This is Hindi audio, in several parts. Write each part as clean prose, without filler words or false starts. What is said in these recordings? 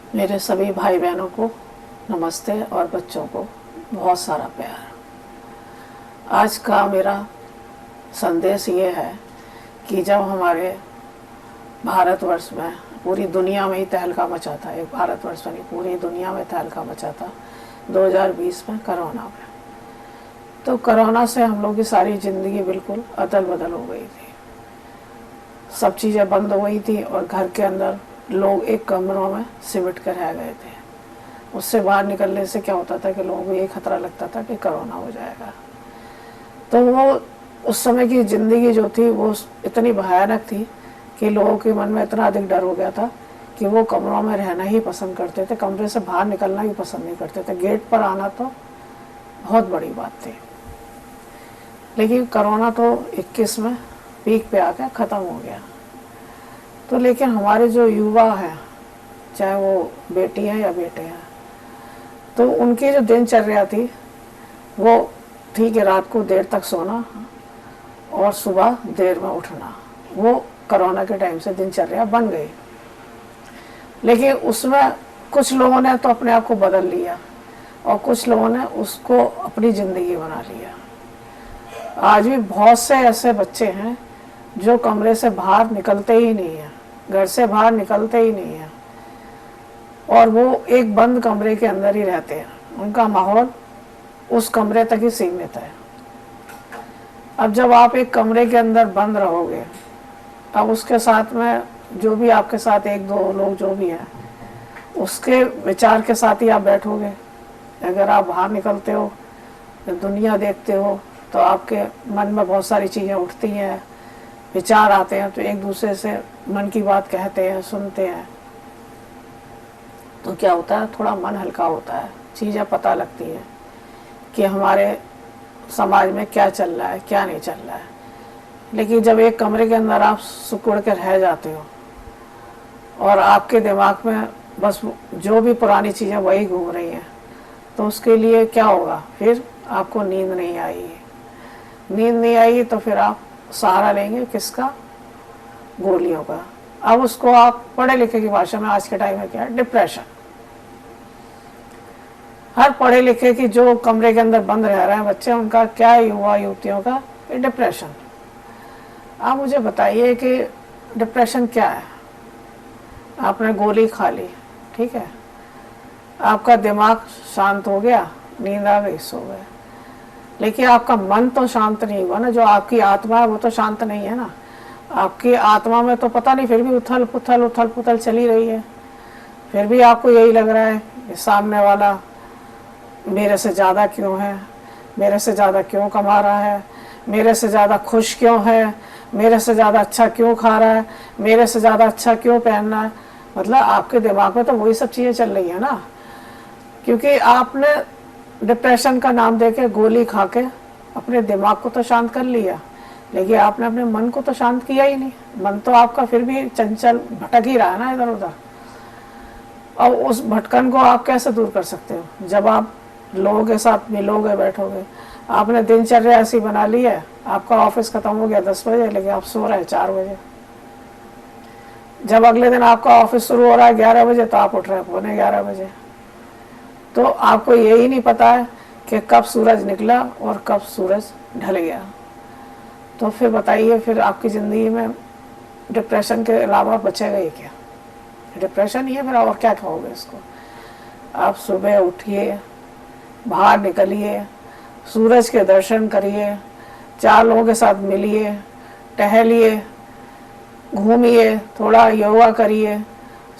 मेरे सभी भाई बहनों को नमस्ते और बच्चों को बहुत सारा प्यार। आज का मेरा संदेश ये है कि जब हमारे भारतवर्ष में, पूरी दुनिया में ही तहलका मचा था, एक भारतवर्ष में नहीं पूरी दुनिया में तहलका मचा था 2020 में कोरोना में। तो कोरोना से हम लोग की सारी ज़िंदगी बिल्कुल अदल बदल हो गई थी। सब चीज़ें बंद हो गई थी और घर के अंदर लोग एक कमरों में सिमट कर रह गए थे। उससे बाहर निकलने से क्या होता था कि लोगों को ये खतरा लगता था कि कोरोना हो जाएगा। तो वो उस समय की ज़िंदगी जो थी वो इतनी भयानक थी कि लोगों के मन में इतना अधिक डर हो गया था कि वो कमरों में रहना ही पसंद करते थे, कमरे से बाहर निकलना ही पसंद नहीं करते थे। गेट पर आना तो बहुत बड़ी बात थी। लेकिन कोरोना तो 21 में पीक पे आकर ख़त्म हो गया। तो लेकिन हमारे जो युवा हैं, चाहे वो बेटी हैं या बेटे हैं, तो उनकी जो दिनचर्या थी वो थी कि रात को देर तक सोना और सुबह देर में उठना। वो कोरोना के टाइम से दिनचर्या बन गई। लेकिन उसमें कुछ लोगों ने तो अपने आप को बदल लिया और कुछ लोगों ने उसको अपनी ज़िंदगी बना लिया। आज भी बहुत से ऐसे बच्चे हैं जो कमरे से बाहर निकलते ही नहीं हैं, घर से बाहर निकलते ही नहीं हैं और वो एक बंद कमरे के अंदर ही रहते हैं। उनका माहौल उस कमरे तक ही सीमित है। अब जब आप एक कमरे के अंदर बंद रहोगे, अब उसके साथ में जो भी आपके साथ एक दो लोग जो भी हैं, उसके विचार के साथ ही आप बैठोगे। अगर आप बाहर निकलते हो, दुनिया देखते हो, तो आपके मन में बहुत सारी चीज़ें उठती हैं, विचार आते हैं, तो एक दूसरे से मन की बात कहते हैं, सुनते हैं। तो क्या होता है, थोड़ा मन हल्का होता है, चीज़ें पता लगती हैं कि हमारे समाज में क्या चल रहा है, क्या नहीं चल रहा है। लेकिन जब एक कमरे के अंदर आप सिकुड़ कर रह जाते हो और आपके दिमाग में बस जो भी पुरानी चीज़ें वही घूम रही हैं, तो उसके लिए क्या होगा, फिर आपको नींद नहीं आएगी। नींद नहीं आएगी तो फिर आप सहारा लेंगे किसका, गोलियों का। अब उसको आप पढ़े लिखे की भाषा में आज के टाइम में क्या है, डिप्रेशन। हर पढ़े लिखे की जो कमरे के अंदर बंद रह रहे हैं बच्चे, उनका क्या है, युवा युवतियों का डिप्रेशन। आप मुझे बताइए कि डिप्रेशन क्या है। आपने गोली खा ली, ठीक है, आपका दिमाग शांत हो गया, नींद आ गई, सो गए, लेकिन आपका मन तो शांत नहीं हुआ ना। जो आपकी आत्मा है वो तो शांत नहीं है ना। आपकी आत्मा में तो पता नहीं, फिर भी उथल पुथल चली रही है। फिर भी आपको यही लग रहा है कि सामने वाला मेरे से ज़्यादा क्यों है, मेरे से ज़्यादा क्यों कमा रहा है, मेरे से ज़्यादा खुश क्यों है, मेरे से ज़्यादा अच्छा क्यों खा रहा है, मेरे से ज़्यादा अच्छा क्यों पहनना है। मतलब आपके दिमाग में तो वही सब चीज़ें चल रही हैं ना, क्योंकि आपने डिप्रेशन का नाम देके गोली खा के अपने दिमाग को तो शांत कर लिया, लेकिन आपने अपने मन को तो शांत किया ही नहीं। मन तो आपका फिर भी चंचल भटक ही रहा है ना इधर उधर। और उस भटकन को आप कैसे दूर कर सकते हो, जब आप लोगों के साथ मिलोगे, बैठोगे। आपने दिनचर्या ऐसी बना ली है, आपका ऑफिस खत्म हो गया 10 बजे, लेकिन आप सो रहे हैं 4 बजे। जब अगले दिन आपका ऑफिस शुरू हो रहा है 11 बजे, तो आप उठ रहे हैं 11:15 बजे। तो आपको यही नहीं पता है कि कब सूरज निकला और कब सूरज ढल गया। तो फिर बताइए, फिर आपकी ज़िंदगी में डिप्रेशन के अलावा बचेगा ही क्या। डिप्रेशन ही है, फिर और क्या कहोगे इसको। आप सुबह उठिए, बाहर निकलिए, सूरज के दर्शन करिए, 4 लोगों के साथ मिलिए, टहलिए, घूमिए, थोड़ा योगा करिए।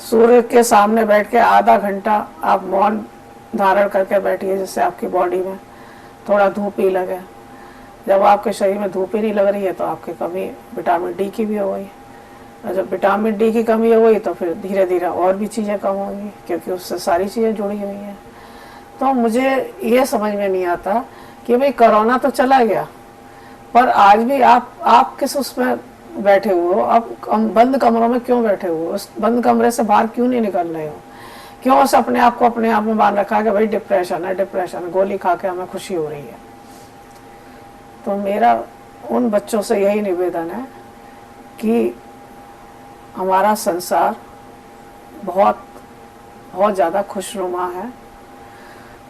सूर्य के सामने बैठ के आधा घंटा आप मौन धारण करके बैठिए, जिससे आपकी बॉडी में थोड़ा धूप ही लगे। जब आपके शरीर में धूप ही नहीं लग रही है तो आपकी कमी विटामिन डी की भी हो गई, और जब विटामिन डी की कमी हो गई तो फिर धीरे धीरे और भी चीज़ें कम होंगी, क्योंकि उससे सारी चीज़ें जुड़ी हुई हैं। तो मुझे ये समझ में नहीं आता कि भाई कोरोना तो चला गया, पर आज भी आप किस उसमें बैठे हुए हो, आप बंद कमरों में क्यों बैठे हुए हो, उस बंद कमरे से बाहर क्यों नहीं निकल रहे हो, क्यों उस अपने आप को अपने आप में बांध रखा है कि भाई डिप्रेशन है, डिप्रेशन, गोली खा के हमें खुशी हो रही है। तो मेरा उन बच्चों से यही निवेदन है कि हमारा संसार बहुत बहुत ज़्यादा खुशनुमा है।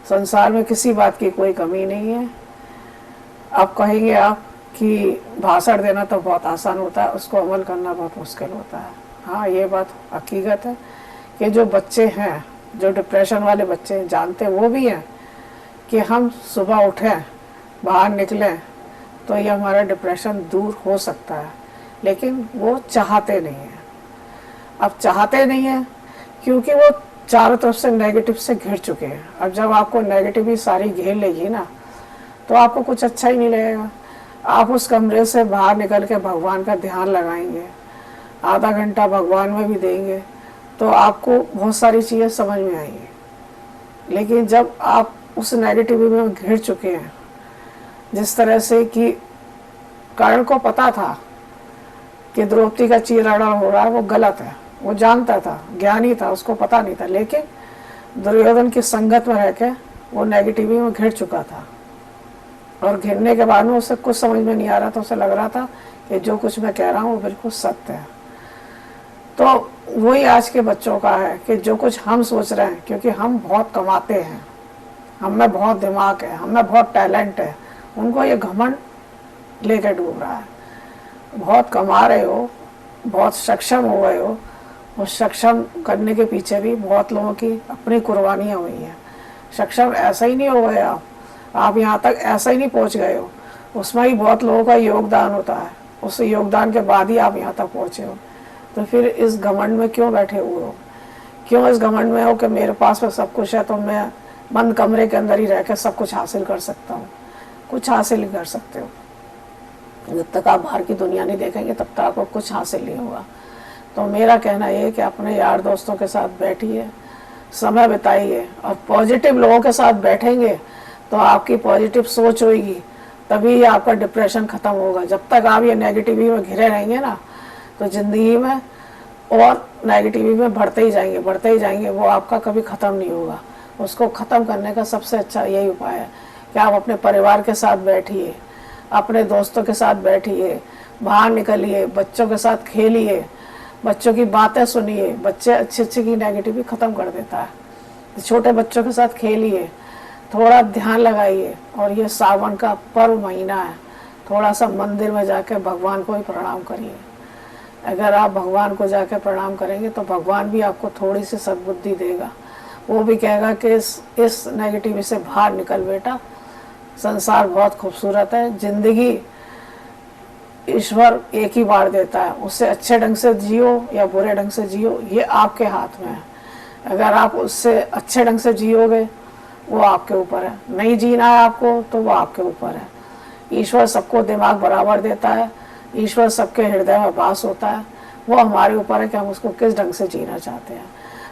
संसार में किसी बात की कोई कमी नहीं है। अब कहेंगे आप कि भाषण देना तो बहुत आसान होता है, उसको अमल करना बहुत मुश्किल होता है। हाँ, ये बात हकीकत है कि जो बच्चे हैं, जो डिप्रेशन वाले बच्चे हैं, जानते वो भी हैं कि हम सुबह उठें, बाहर निकलें तो ये हमारा डिप्रेशन दूर हो सकता है, लेकिन वो चाहते नहीं हैं। अब चाहते नहीं हैं क्योंकि वो चारों तरफ से नेगेटिव से घिर चुके हैं। अब जब आपको नेगेटिव ही सारी घेर लेगी ना, तो आपको कुछ अच्छा ही नहीं लगेगा। आप उस कमरे से बाहर निकल के भगवान का ध्यान लगाएंगे, आधा घंटा भगवान में भी देंगे, तो आपको बहुत सारी चीज़ें समझ में आएंगी। लेकिन जब आप उस नेगेटिविटी में घिर चुके हैं, जिस तरह से कि कर्ण को पता था कि द्रौपदी का चीरहरण हो रहा है, वो गलत है, वो जानता था, ज्ञानी था, उसको पता नहीं था, लेकिन दुर्योधन की संगत में रह के वो नेगेटिविटी में घिर चुका था। और घिरने के बाद में उसे कुछ समझ में नहीं आ रहा था, उसे लग रहा था कि जो कुछ मैं कह रहा हूँ वो बिल्कुल सत्य है। तो वही आज के बच्चों का है कि जो कुछ हम सोच रहे हैं, क्योंकि हम बहुत कमाते हैं, हम में बहुत दिमाग है, हम में बहुत टैलेंट है, उनको ये घमंड लेकर डूब रहा है। बहुत कमा रहे हो, बहुत सक्षम हो गए हो, उस सक्षम करने के पीछे भी बहुत लोगों की अपनी कुर्बानियाँ हुई हैं। सक्षम ऐसा ही नहीं हो गए आप यहाँ तक ऐसा ही नहीं पहुँच गए हो, उसमें ही बहुत लोगों का योगदान होता है, उस योगदान के बाद ही आप यहाँ तक पहुँचे हो। तो फिर इस घमंड में क्यों बैठे हुए हो? क्यों इस घमंड में हो कि मेरे पास में सब कुछ है तो मैं बंद कमरे के अंदर ही रह कर सब कुछ हासिल कर सकता हूँ? कुछ हासिल नहीं कर सकते हो। जब तक आप बाहर की दुनिया नहीं देखेंगे तब तक आपको कुछ हासिल नहीं होगा। तो मेरा कहना ये है कि अपने यार दोस्तों के साथ बैठिए, समय बिताइए, और पॉजिटिव लोगों के साथ बैठेंगे तो आपकी पॉजिटिव सोच होगी, तभी आपका डिप्रेशन ख़त्म होगा। जब तक आप ये नेगेटिविटी में घिरे रहेंगे ना, तो ज़िंदगी में और नेगेटिविटी में बढ़ते ही जाएंगे, वो आपका कभी ख़त्म नहीं होगा। उसको ख़त्म करने का सबसे अच्छा यही उपाय है कि आप अपने परिवार के साथ बैठिए, अपने दोस्तों के साथ बैठिए, बाहर निकलिए, बच्चों के साथ खेलिए, बच्चों की बातें सुनिए। बच्चे अच्छे की नेगेटिविटी ख़त्म कर देता है। छोटे बच्चों के साथ खेलिए, थोड़ा ध्यान लगाइए। और ये सावन का पर्व महीना है, थोड़ा सा मंदिर में जाकर भगवान को ही प्रणाम करिए। अगर आप भगवान को जाकर प्रणाम करेंगे तो भगवान भी आपको थोड़ी सी सद्बुद्धि देगा। वो भी कहेगा कि इस नेगेटिविटी से बाहर निकल बेटा, संसार बहुत खूबसूरत है, जिंदगी ईश्वर एक ही बार देता है, उससे अच्छे ढंग से जियो या बुरे ढंग से जियो, ये आपके हाथ में है। अगर आप उससे अच्छे ढंग से जियोगे वो आपके ऊपर है, नहीं जीना है आपको तो वो आपके ऊपर है। ईश्वर सबको दिमाग बराबर देता है, ईश्वर सबके हृदय में वास होता है। वो हमारे ऊपर है कि हम उसको किस ढंग से जीना चाहते हैं।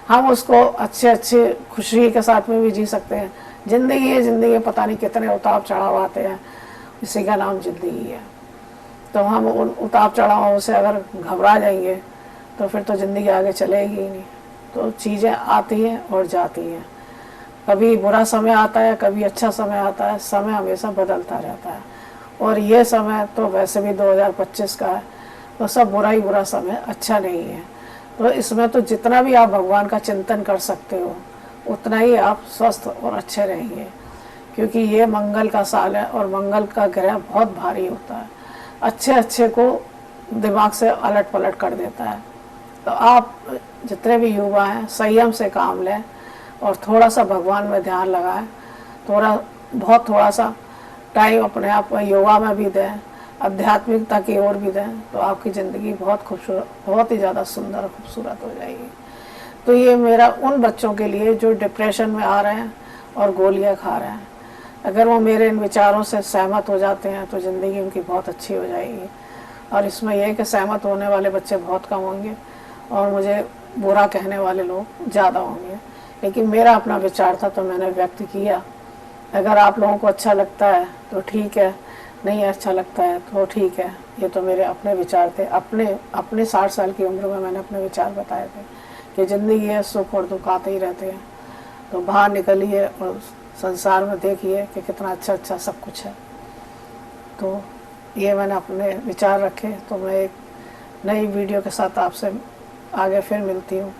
हम उसको अच्छे खुशी के साथ में भी जी सकते हैं। ज़िंदगी है, ज़िंदगी पता नहीं कितने उतार चढ़ाव आते हैं, इसी का नाम ज़िंदगी है। तो हम उन उतार चढ़ावों से अगर घबरा जाएंगे तो फिर तो ज़िंदगी आगे चलेगी ही नहीं। तो चीज़ें आती हैं और जाती हैं, कभी बुरा समय आता है, कभी अच्छा समय आता है, समय हमेशा बदलता रहता है। और ये समय तो वैसे भी 2025 का है, तो सब बुरा ही बुरा समय अच्छा नहीं है। तो इसमें तो जितना भी आप भगवान का चिंतन कर सकते हो उतना ही आप स्वस्थ और अच्छे रहेंगे, क्योंकि ये मंगल का साल है और मंगल का ग्रह बहुत भारी होता है, अच्छे को दिमाग से अलट पलट कर देता है। तो आप जितने भी युवा हैं संयम से काम लें और थोड़ा सा भगवान में ध्यान लगाएं, थोड़ा सा टाइम अपने आप में योगा में भी दें, आध्यात्मिकता की ओर भी दें, तो आपकी ज़िंदगी बहुत खूबसूरत, बहुत ही ज़्यादा सुंदर और खूबसूरत हो जाएगी। तो ये मेरा उन बच्चों के लिए जो डिप्रेशन में आ रहे हैं और गोलियां खा रहे हैं, अगर वो मेरे इन विचारों से सहमत हो जाते हैं तो ज़िंदगी उनकी बहुत अच्छी हो जाएगी। और इसमें यह है कि सहमत होने वाले बच्चे बहुत कम होंगे और मुझे बुरा कहने वाले लोग ज़्यादा होंगे। लेकिन मेरा अपना विचार था तो मैंने व्यक्त किया। अगर आप लोगों को अच्छा लगता है तो ठीक है, नहीं अच्छा लगता है तो ठीक है। ये तो मेरे अपने विचार थे, अपने 60 साल की उम्र में मैंने अपने विचार बताए थे कि ज़िंदगी है, सुख और दुख आते ही रहते हैं। तो बाहर निकलिए और संसार में देखिए कि कितना अच्छा सब कुछ है। तो ये मैंने अपने विचार रखे। तो मैं एक नई वीडियो के साथ आपसे आगे फिर मिलती हूँ।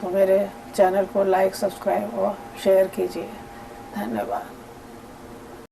तो मेरे चैनल को लाइक, सब्सक्राइब और शेयर कीजिए। धन्यवाद।